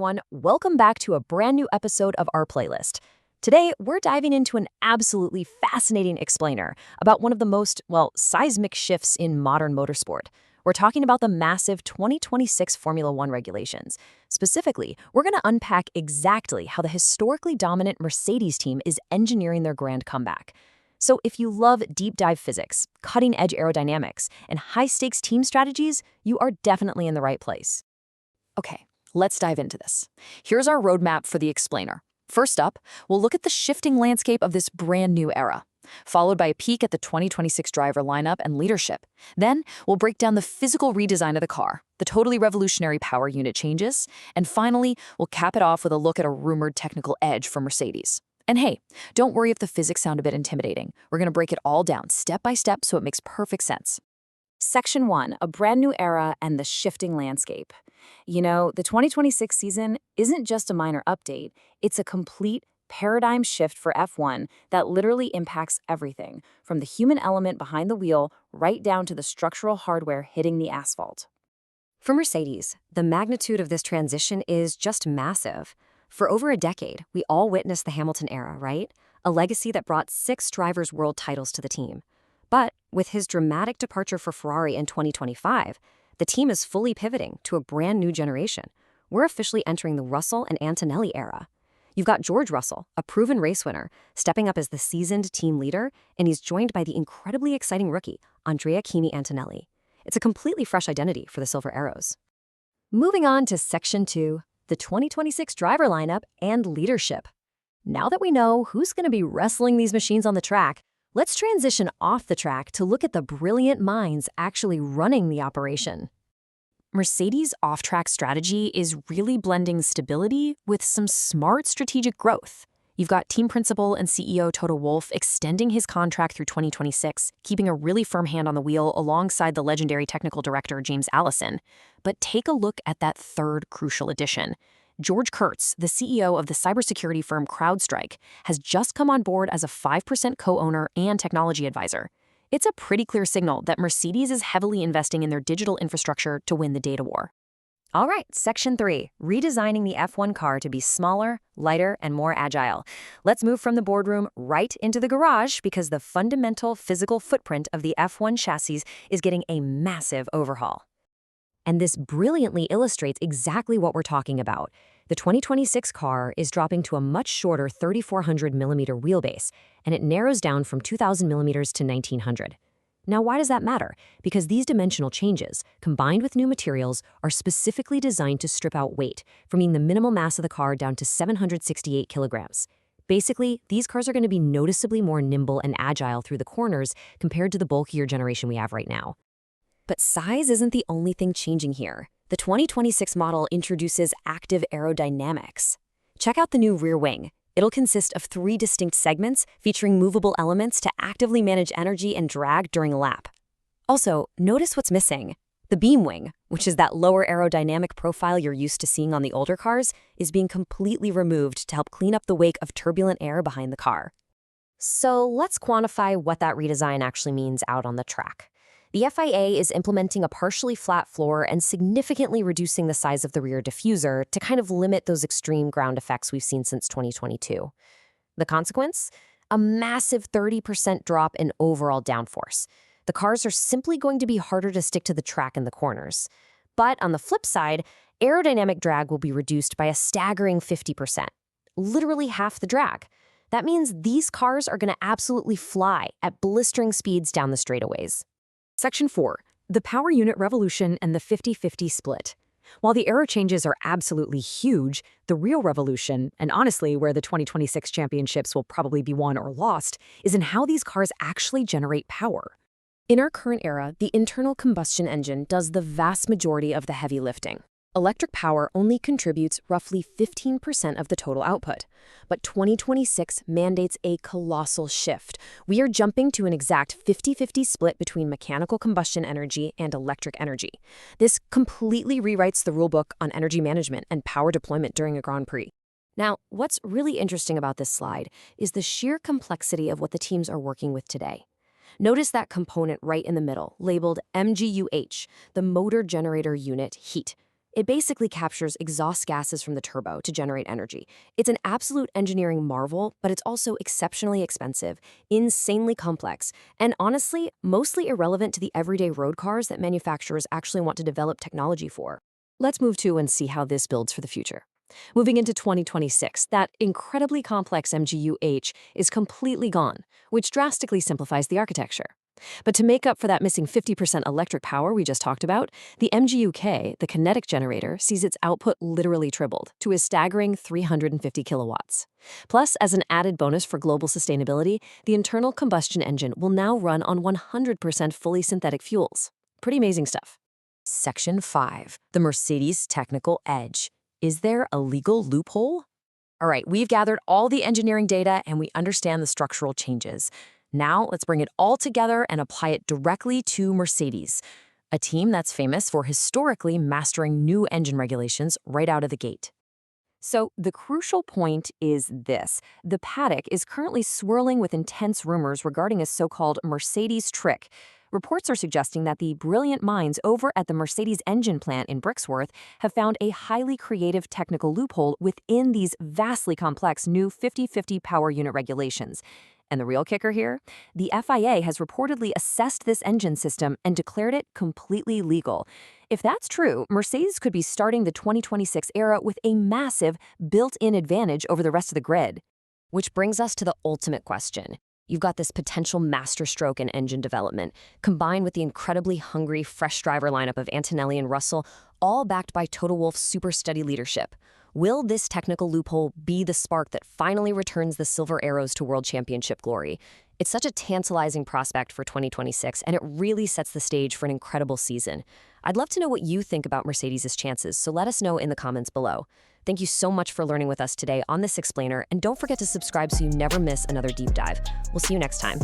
everyone. Welcome back to a brand new episode of our playlist. Today, we're diving into an absolutely fascinating explainer about one of the most, seismic shifts in modern motorsport. We're talking about the massive 2026 Formula One regulations. Specifically, we're going to unpack exactly how the historically dominant Mercedes team is engineering their grand comeback. So if you love deep dive physics, cutting-edge aerodynamics, and high-stakes team strategies, you are definitely in the right place. Okay, let's dive into this. Here's our roadmap for the explainer. First up, we'll look at the shifting landscape of this brand new era, followed by a peek at the 2026 driver lineup and leadership. Then, we'll break down the physical redesign of the car, the totally revolutionary power unit changes, and finally, we'll cap it off with a look at a rumored technical edge for Mercedes. And hey, don't worry if the physics sound a bit intimidating. We're going to break it all down step by step so it makes perfect sense. Section 1, a brand new era and the shifting landscape. You know, the 2026 season isn't just a minor update, it's a complete paradigm shift for F1 that literally impacts everything, from the human element behind the wheel right down to the structural hardware hitting the asphalt. For Mercedes, the magnitude of this transition is just massive. For over a decade, we all witnessed the Hamilton era, right? A legacy that brought 6 drivers' world titles to the team. But with his dramatic departure for Ferrari in 2025, the team is fully pivoting to a brand new generation. We're officially entering the Russell and Antonelli era. You've got George Russell, a proven race winner, stepping up as the seasoned team leader, and he's joined by the incredibly exciting rookie, Andrea Kimi Antonelli. It's a completely fresh identity for the Silver Arrows. Moving on to Section 2, the 2026 driver lineup and leadership. Now that we know who's going to be wrestling these machines on the track, let's transition off the track to look at the brilliant minds actually running the operation. Mercedes' off-track strategy is really blending stability with some smart strategic growth. You've got team principal and CEO Toto Wolff extending his contract through 2026, keeping a really firm hand on the wheel alongside the legendary technical director James Allison. But take a look at that third crucial addition. George Kurtz, the CEO of the cybersecurity firm CrowdStrike, has just come on board as a 5% co-owner and technology advisor. It's a pretty clear signal that Mercedes is heavily investing in their digital infrastructure to win the data war. All right, Section 3, redesigning the F1 car to be smaller, lighter, and more agile. Let's move from the boardroom right into the garage because the fundamental physical footprint of the F1 chassis is getting a massive overhaul. And this brilliantly illustrates exactly what we're talking about. The 2026 car is dropping to a much shorter 3,400mm wheelbase, and it narrows down from 2,000mm to 1,900. Now, why does that matter? Because these dimensional changes, combined with new materials, are specifically designed to strip out weight, bringing the minimal mass of the car down to 768 kilograms. Basically, these cars are going to be noticeably more nimble and agile through the corners compared to the bulkier generation we have right now. But size isn't the only thing changing here. The 2026 model introduces active aerodynamics. Check out the new rear wing. It'll consist of 3 distinct segments featuring movable elements to actively manage energy and drag during a lap. Also, notice what's missing. The beam wing, which is that lower aerodynamic profile you're used to seeing on the older cars, is being completely removed to help clean up the wake of turbulent air behind the car. So let's quantify what that redesign actually means out on the track. The FIA is implementing a partially flat floor and significantly reducing the size of the rear diffuser to kind of limit those extreme ground effects we've seen since 2022. The consequence? A massive 30% drop in overall downforce. The cars are simply going to be harder to stick to the track in the corners. But on the flip side, aerodynamic drag will be reduced by a staggering 50%, literally half the drag. That means these cars are going to absolutely fly at blistering speeds down the straightaways. Section 4, the power unit revolution and the 50-50 split. While the aero changes are absolutely huge, the real revolution, and honestly where the 2026 championships will probably be won or lost, is in how these cars actually generate power. In our current era, the internal combustion engine does the vast majority of the heavy lifting. Electric power only contributes roughly 15% of the total output. But 2026 mandates a colossal shift. We are jumping to an exact 50-50 split between mechanical combustion energy and electric energy. This completely rewrites the rulebook on energy management and power deployment during a Grand Prix. Now, what's really interesting about this slide is the sheer complexity of what the teams are working with today. Notice that component right in the middle, labeled MGUH, the motor generator unit heat. It basically captures exhaust gases from the turbo to generate energy. It's an absolute engineering marvel, but it's also exceptionally expensive, insanely complex, and honestly, mostly irrelevant to the everyday road cars that manufacturers actually want to develop technology for. Let's move to and see how this builds for the future. Moving into 2026, that incredibly complex MGU-H is completely gone, which drastically simplifies the architecture. But to make up for that missing 50% electric power we just talked about, the MGU-K, the kinetic generator, sees its output literally tripled to a staggering 350 kilowatts. Plus, as an added bonus for global sustainability, the internal combustion engine will now run on 100% fully synthetic fuels. Pretty amazing stuff. Section 5. The Mercedes Technical Edge. Is there a legal loophole? All right, we've gathered all the engineering data and we understand the structural changes. Now, let's bring it all together and apply it directly to Mercedes, a team that's famous for historically mastering new engine regulations right out of the gate. So, the crucial point is this. The paddock is currently swirling with intense rumors regarding a so-called Mercedes trick. Reports are suggesting that the brilliant minds over at the Mercedes engine plant in Brixworth have found a highly creative technical loophole within these vastly complex new 50/50 power unit regulations. And the real kicker here? The FIA has reportedly assessed this engine system and declared it completely legal. If that's true, Mercedes could be starting the 2026 era with a massive built-in advantage over the rest of the grid. Which brings us to the ultimate question. You've got this potential masterstroke in engine development, combined with the incredibly hungry, fresh driver lineup of Antonelli and Russell, all backed by Toto Wolff's super steady leadership. Will this technical loophole be the spark that finally returns the silver arrows to World Championship glory? It's such a tantalizing prospect for 2026, and it really sets the stage for an incredible season. I'd love to know what you think about Mercedes' chances, so let us know in the comments below. Thank you so much for learning with us today on this explainer, and don't forget to subscribe so you never miss another deep dive. We'll see you next time.